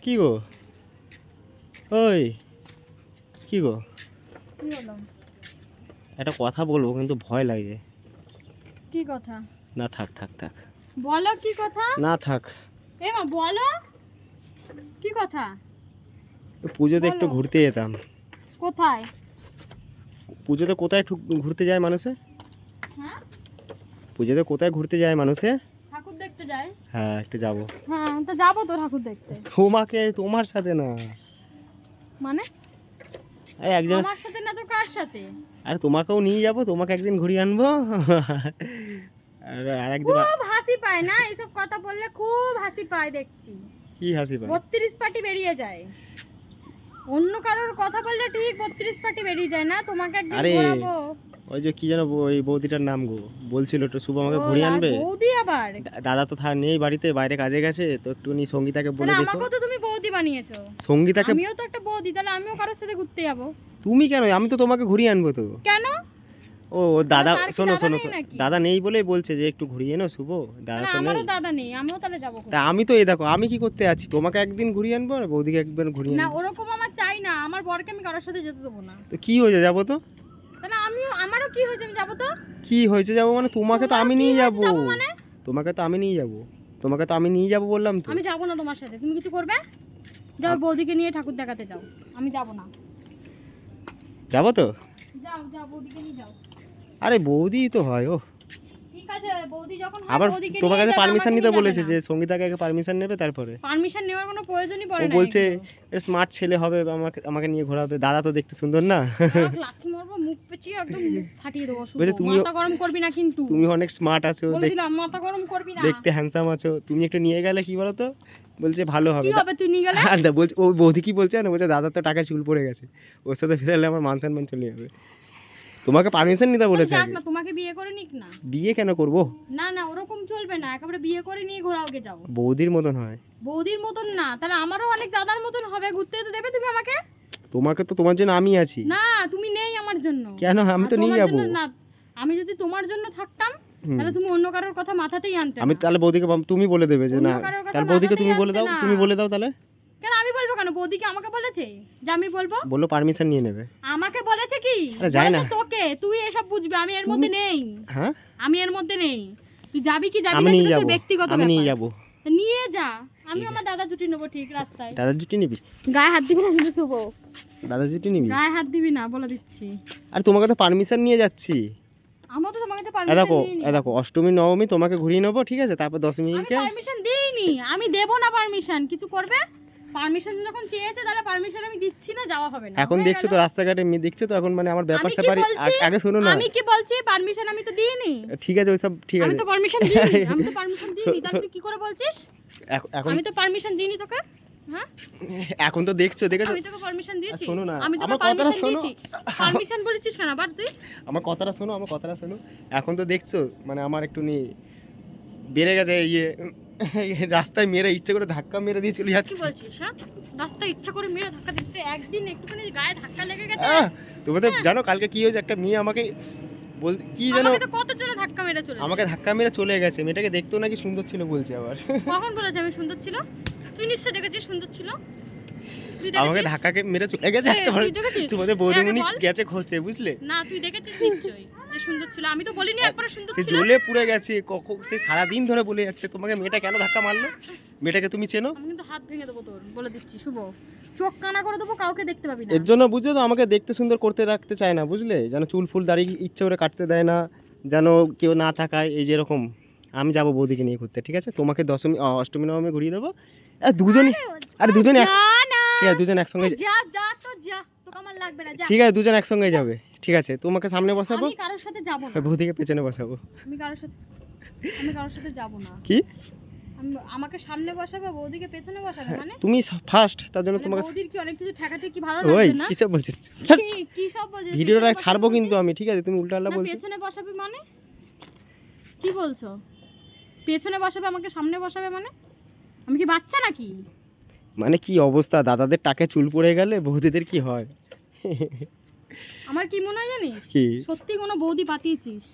কি গো? ওই কি গো? কি হলো? একটা কথা বলবো কিন্তু ভয় লাগে। কি কথা? না থাক থাক থাক। বলো কি কথা? না থাক। এ মা বলো কি কথা? পুজোতে একটু বলো। ঘুরতে যেতাম। কোথায়? পুজোতে কোথায় ঘুরতে যায় মানুষে? হ্যাঁ, পুজোতে কোথায় ঘুরতে যায় মানুষে? ঠাকুর দেখতে যাই। হ্যাঁ একটু যাবো। হ্যাঁ, তো যাবো তো ঠাকুর দেখতে। তোমাকে, তোমার সাথে না। মানে আরে একজন, আমার সাথে না তো কার সাথে? আরে তোমাকেও নিয়ে যাবো, তোমাকে একদিন ঘুরিয়ে আনবো। আর একদিন খুব হাসি পায় না এইসব কথা বললে, খুব হাসি পায় দেখছি। কি হাসি পায়? 32 পাটি বেরিয়ে যায়। অন্য কারোর কথা বললে ঠিক 32 পাটি বেরিয়ে যায় না, তোমাকে একদিন আরে ঘোরাবো। ওই যে কি যেন ওই বৌদিটার নাম গো, বলছিল একটু শুভ আমাকে ও, ঘুরিয়ে আনবে। বৌদি আবার? দাদা তো নেই বাড়িতে, বাইরে কাজে গেছে, তো একটুখানি সঙ্গীতাকে বলে তাহলে দেখো। আমাকেও তো তুমি বৌদি বানিয়েছো। সঙ্গীতাকে আমিও তো একটা বৌদি, তাহলে আমিও কারোর সাথে ঘুরতে যাবো। তুমি কেন? আমি তো তোমাকে ঘুরিয়ে আনবো তো। কেন? ও দাদা, তার কি শোনো দাদা শোনো, নেই নাকি? দাদা নেই বলেই বলছে যে একটু ঘুরিয়ে এনো শুভ, দাদা তাহলে তো নেই। আমারও দাদা নেই, আমিও তাহলে যাবো তা আমি তো এই দেখো আমি কি করতে আছি, তোমাকে একদিন ঘুরিয়ে আনবো আর বৌদিকে একবার ঘুরিয়ে না, আনবো। ওরকম আমার চাই না। আমার বরকে আমি কারোর সাথে যেতে দেবো না। তো কি হয়েছে, যাবো তো। তাহলে আমারও কি হয়েছে, আমি যাবো তো। কি হয়েছে যাবো মানে? তোমাকে তো তোমারও আমি কি নিয়ে হয়েছে যাবো। যাবো মানে? তোমাকে তো আমি নিয়ে যাবো, তোমাকে তো আমি নিয়ে যাবো বললাম তো। আমি যাবো না তোমার সাথে। তুমি কিছু করবে? যাও বৌদিকে নিয়ে ঠাকুর দেখাতে যাও। আমি যাবো না। যাবো তো। যাও যাও, বৌদিকে নিয়ে যাও। আরে বৌদি তো হয় ও। ঠিক আছে, বৌদি যখন হয় আবার বৌদিকে তোমার নিয়ে কাছে যাবে, পারমিশন আমাকে নিতে নিয়ে বলেছে যাবে যে না। সঙ্গীতাকে আগে পারমিশন নেবে তারপরে। পারমিশন নেওয়ার কোনো প্রয়োজনই পড়ে ও না। বলছে স্মার্ট ছেলে হবে, আমাকে আমাকে নিয়ে ঘোরাবে, দাদা তো দেখতে সুন্দর না। লাথি মারবো, মুখ পেঁচিয়ে একদম মুখ ফাটিয়ে দেবো। শুধু বলছে মাথা গরম করবি না কিন্তু। তুমি অনেক স্মার্ট আছো, বলে দিলাম, মাথা গরম করবি না। দেখতে হ্যান্ডসাম আছো, তুমি একটু নিয়ে গেলে কি বলো তো, বলছে ভালো হবে। কি হবে তুই নিয়ে গেলে? আর বলছে ও বৌদি কি বলছে না, বলছে দাদার তো টাকা চুল পড়ে গেছে, ওর সাথে ফেরালে আমার মান সম্মান চলে যাবে। তোমাকে পারমিশন নিতে বলেছে যাক আগে। না, তোমাকে বিয়ে করে নিক না। বিয়ে কেন করবো? না না, ওরকম চলবে না। একেবারে বিয়ে করে নিয়ে ঘোরাওকে যাও। বৌদির মতন হয়। বৌদির মতন না, তাহলে আমারও অনেক দাদার মতন হবে। ঘুরতে যেতে দেবে তুমি আমাকে? তোমাকে তো, তোমার জন্য আমি আছি। না, তুমি নেই আমার জন্য। কেন? আমি তো আর নিয়ে তোমার যাবো। জন্য না, আমি যদি তোমার জন্য থাকতাম হুম। তাহলে তুমি অন্য কারোর কথা মাথাতেই আনতে আমি না। তাহলে বৌদিকে তুমি বলে দেবে যে অন্য না, কারোর কথা তাহলে বৌদিকে তুমি মাথাতেই বলে দাও, আনতে না। তুমি বলে দাও তাহলে। কেন আমি বলবো কেন? বৌদি কি আমাকে বলেছে যে আমি বলবো? বললো পারমিশন নিয়ে নেবে। আমাকে বলেছে কি? আরে যাই না। বলেছে তোকে। তুই এসব বুঝবি, আমি এর মধ্যে নেই। হ্যাঁ আমি এর মধ্যে নেই। তুই যাবি কি যাবি আমি না নিয়ে সেটা তোর যাবো, ব্যক্তিগত আমি নিয়ে ব্যাপার। যাবো। তা নিয়ে যা। আমি ঠিক আমার দাদা জুটি নেবো ঠিক রাস্তায়। দাদা জুটি নিবি? গায়ে হাত দিবি না কিন্তু শুভ। দাদা জুটি নিবি? গায়ে হাত দিবি না বলে দিচ্ছি। আর তোমাকে তো পারমিশন নিয়ে যাচ্ছি। আমরা তো তোমাকে তো এ পারমিশন দেখো, দিইনি। এ দেখো, অষ্টমী নবমী তোমাকে ঘুরিয়ে নেবো, ঠিক আছে, তারপর আমি দশমীকে। পারমিশন দিইনি। আমি দেব না পারমিশন। কিছু করবে? পারমিশন যখন চেয়েছে তাহলে পারমিশন আমি দিচ্ছি না, যাওয়া হবে না। এখন হয়ে দেখছো গেল? তো রাস্তাঘাটে মেয়ে দেখছো তো, এখন মানে আমার ব্যাপার আমি কি স্যাপার। বলছি? আগে শোনো না। আমি কি বলছি? পারমিশন আমি তো দিইনি। ঠিক আছে ওইসব ঠিক আমি আছে। তো পারমিশন দিইনি। আমি তো পারমিশন দিইনি। তাহলে তুই কি করে বলছিস? এখন আমি তো পারমিশন দিইনি তোকে। হ্যাঁ? এখন তো দেখছো, দেখেছো। আমি তোকে পারমিশন দিয়েছি। শোনো না, আমি তোকে আমার কথাটা পারমিশন শোনো। দিয়েছি। পারমিশন বলেছিস কেন আবার তুই? আমার কথাটা শোনো, আমার কথাটা শোনো। এখন তো দেখছো মানে আমার একটু বেড়ে গেছে ইয়ে, রাস্তায় মেরে ইচ্ছে করে ধাক্কা মেরে দিয়ে চলে কি যাচ্ছে। বলছিস? হ্যাঁ? রাস্তায় ইচ্ছা করে মেরে ধাক্কা দিচ্ছে। একদিন একটুখানি গায়ে ধাক্কা লেগে গেছে। তোমাদের জানো কালকে কি হয়েছে? একটা মেয়ে আমাকে কি জানো, আমাকে তো কত জোরে ধাক্কা মেরে চলে আমাকে ধাক্কা মেরে চলে গেছে। মেয়েটাকে দেখতেও নাকি সুন্দর ছিল বলছে আবার। কখন বলেছে আমি সুন্দর ছিল? তুই নিশ্চয় দেখেছিস সুন্দর ছিল। তুই আমাকে দেখেছিস? ধাক্কাকে মেরে চলে গেছে একটা। তুই দেখেছিস? তোমাদের বৌদিমণি বল। গেছে খোঁজে, বুঝলে? না, তুই দেখেছিস নিশ্চয়ই যে সুন্দর ছিল। আমি তো বলিনি একবার সুন্দর সে ছিল। জ্বলে পুড়ে গেছে, সে সারাদিন ধরে বলে যাচ্ছে তোমাকে মেয়েটা কেন ধাক্কা মারলো, মেয়েটাকে তুমি চেনো? আমি কিন্তু হাত ভেঙে দেবো তোর, বলে দিচ্ছি শুভ। চোখ কানা করে দেবো, কাউকে দেখতে পাবি না। এর জন্য বুঝছো তো আমাকে দেখতে সুন্দর করতে রাখতে চায় না, বুঝলে? যেন চুল ফুল দাড়ি ইচ্ছে করে কাটতে দেয় না, যেন কেউ না থাকায়। এই যেরকম আমি যাবো বৌদিকে নিয়ে ঘুরতে, ঠিক আছে, তোমাকে অষ্টমী নবমী ঘুরিয়ে দেবো। দুজনই, আরে দুজনে যা না। ঠিক আছে, দুজন একসঙ্গে। যা যা তো যা, তোকে আমার লাগবে না, যা। ঠিক আছে, দুজন একসঙ্গে যাবে, ঠিক আছে, তোমাকে সামনে বসাবো, আমি কারোর সাথে যাব না। বৌদিকে পেছনে বসাবো। আমি কারোর সাথে যাব না। কি? আমাকে সামনে বসাবে, বৌদিকে পেছনে বসাবে মানে? তুমি ফার্স্ট, তার জন্য মানে তোমাকে। বৌদির কি অনেক কিছু ঠেকাঠেকি কি ভালো ওই লাগবে না? কিসব বলছিস? কি সব বলছিস? ভিডিওটা পেছনে ছাড়বো বসাবে কিন্তু বলছিস? আমি, ঠিক আছে, তুমি উল্টাপাল্টা না, বলছো। পেছনে বসাবে মানে? কি বলছো? পেছনে বসাবে, আমাকে সামনে বসাবে মানে? আমি কি বাচ্চা নাকি? মানে কি অবস্থা, দাদাদের টাকে চুল পড়ে গেলে বৌদিদের কি হয়? আমার কি মনে হয় জানিস? কি? সত্যি কোনো বৌদি পাঠিয়েছিস?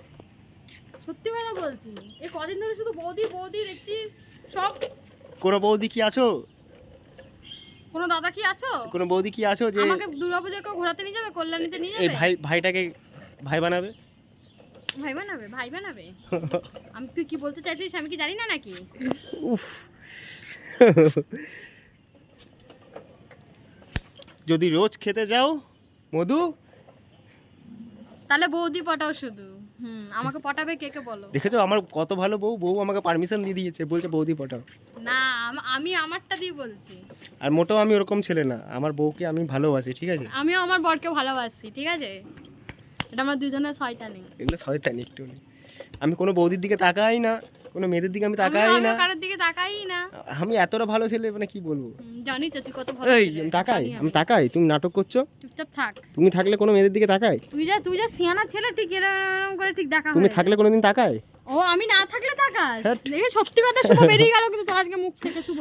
সত্যি কথা বলছি। এই কদিন ধরে শুধু বৌদি বৌদি দেখছি সব। কোনো বৌদি কি আছো? কোনো দাদা কি আছো? কোনো বৌদি কি আছো যে আমাকে দুর্গাপূজায় কেউ ঘোরাতে নিয়ে যাবে, কল্যাণীতে নিয়ে এই যাবে? ভাইটাকে ভাই বানাবে? ভাই বানাবে? ভাই বানাবে? আমি তুই কি বলতে চাইছিস আমি কি জানি না নাকি? উফ যদি রোজ খেতে যাও মধু, তাহলে বৌদি পটাও শুধু। আমাকে পটাবে কে কে বলো? দেখেছো আমার কত ভালো বউ, বউ আমাকে পারমিশন দিয়ে দিয়েছে, বলছে বৌদি পটাও। না আমি আমারটা দিয়ে বলছি। আর মোটেও আমি ওরকম ছেলে না, আমার বউকে আমি ভালোবাসি, ঠিক আছে? আমিও আমার বরকে ভালোবাসি, ঠিক আছে? এটা আমার দুজনের শয়তানি। এগুলো শয়তানি একটু নেই। আমি কোনো বৌদির দিকে তাকাই না, কোনো মেয়েদের দিকে আমি তাকাই আমিও না। কারোর দিকে তাকাই না। আমি এতটা ভালো ছেলে মানে কি বলবো। জানি তো তুই কত ভালো এই ছেলে, আমি তাকাই, জানি আমি তাকাই, তুমি নাটক করছো। চুপচাপ থাক। তুমি থাকলে কোনো মেয়েদের দিকে তাকাই? তুই যা সিয়ানা ছেলে, ঠিক এরকম করে ঠিক দেখা তুমি হয়। থাকলে কোনোদিন তাকাই? ও আমি না থাকলে তাকাস? হ্যাট। দেখে সত্যি কথা শুভ বেরিয়ে গেল কিন্তু তোর আজকে মুখ থেকে শুভ।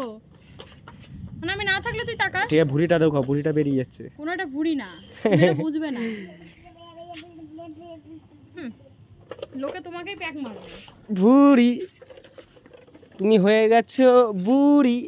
মানে আমি না থাকলে তুই তাকাস? ঠিক আছে, ভুঁড়িটা দেখো, ভুঁড়িটা বেরিয়ে যাচ্ছে। কোনো একটা বুড়ি না, তুমি এটা বুঝবে না। লোকে তোমাকেই প্যাক মারবে। ভুঁড়ি, তুমি হয়ে গেছো বুড়ি।